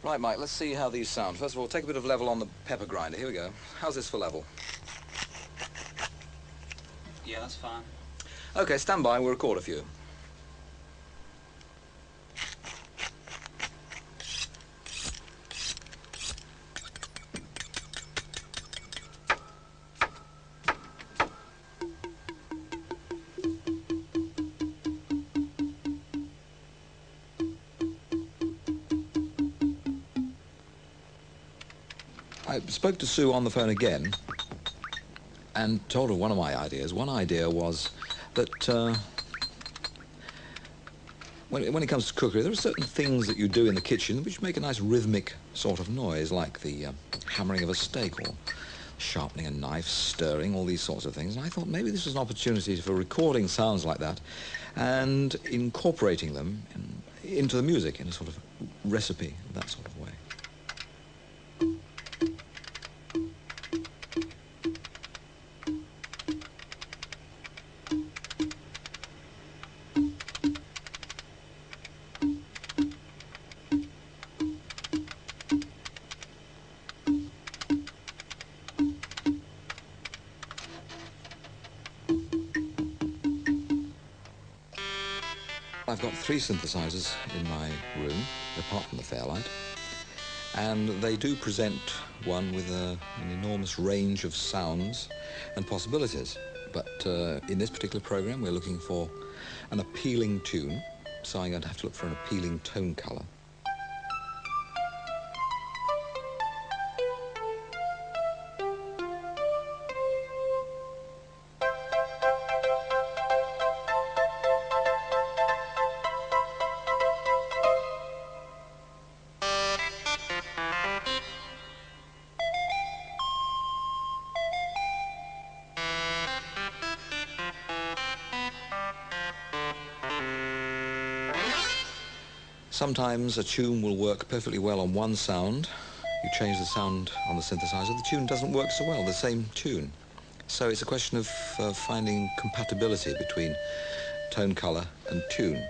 Right, Mike, let's see how these sound. First of all, take a bit of level on the pepper grinder. Here we go. How's this for level? Yeah, that's fine. Okay, stand by, we'll record a few. I spoke to Sue on the phone again and told her one of my ideas. One idea was that when it comes to cookery, there are certain things that you do in the kitchen which make a nice rhythmic sort of noise, like the hammering of a steak or sharpening a knife, stirring, all these sorts of things. And I thought maybe this was an opportunity for recording sounds like that and incorporating them into the music in a sort of recipe, that sort of way. I've got 3 synthesizers in my room, apart from the Fairlight, and they do present one with an enormous range of sounds and possibilities. But in this particular program, we're looking for an appealing tune, so I'm going to have to look for an appealing tone color. Sometimes a tune will work perfectly well on one sound. You change the sound on the synthesizer, the tune doesn't work so well, the same tune. So it's a question of finding compatibility between tone color and tune.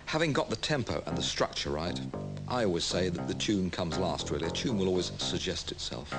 Having got the tempo and the structure right, I always say that the tune comes last, really. A tune will always suggest itself.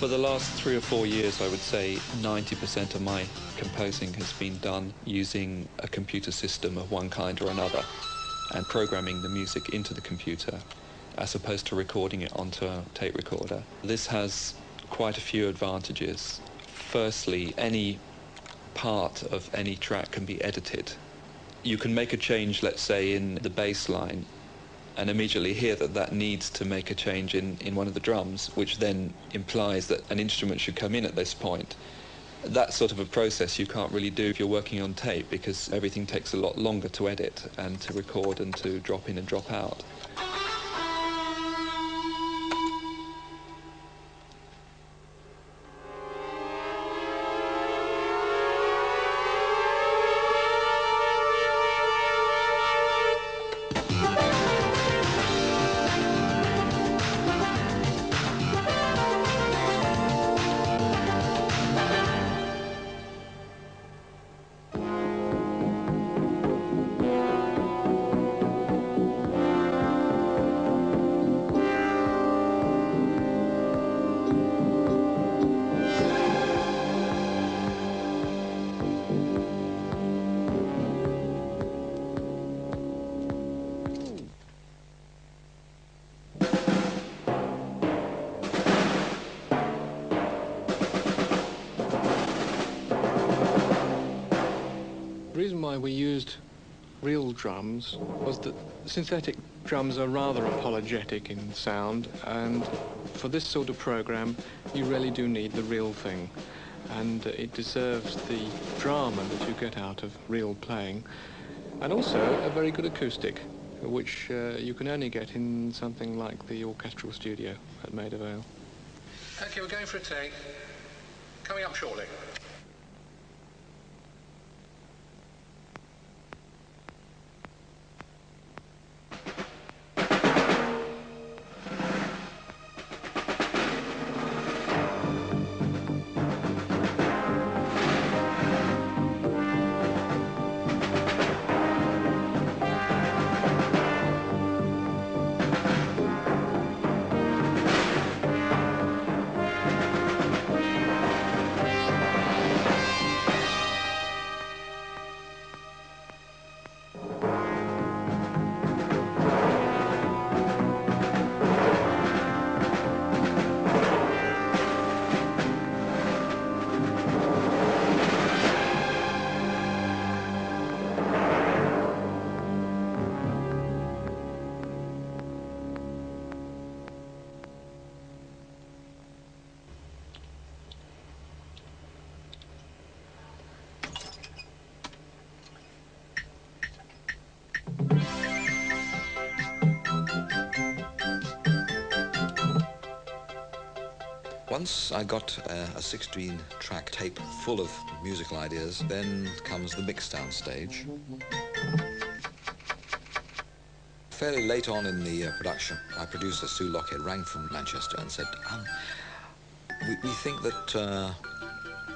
For the last 3 or 4 years, I would say 90% of my composing has been done using a computer system of one kind or another and programming the music into the computer as opposed to recording it onto a tape recorder. This has quite a few advantages. Firstly, any part of any track can be edited. You can make a change, let's say, in the bass line and immediately hear that that needs to make a change in one of the drums, which then implies that an instrument should come in at this point. That sort of a process you can't really do if you're working on tape, because everything takes a lot longer to edit and to record and to drop in and drop out. why we used real drums was that synthetic drums are rather apologetic in sound, and for this sort of program you really do need the real thing, and it deserves the drama that you get out of real playing, and also a very good acoustic, which you can only get in something like the orchestral studio at Maida Vale. Okay, we're going for a take. Coming up shortly. Once I got a 16-track tape full of musical ideas, then comes the mixdown stage. Fairly late on in the production, my producer, Sue Lockhead, rang from Manchester and said, we think that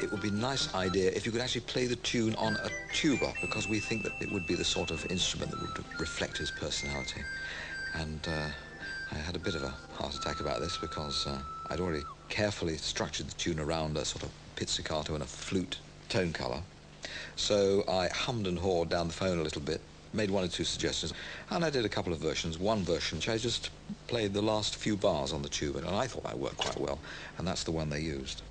it would be a nice idea if you could actually play the tune on a tuba, because we think that it would be the sort of instrument that would reflect his personality. And I had a bit of a heart attack about this, because I'd already carefully structured the tune around a sort of pizzicato and a flute tone color. So I hummed and hawed down the phone a little bit, made one or two suggestions, and I did a couple of versions. One version, which I just played the last few bars on the tuba, and I thought that worked quite well, and that's the one they used.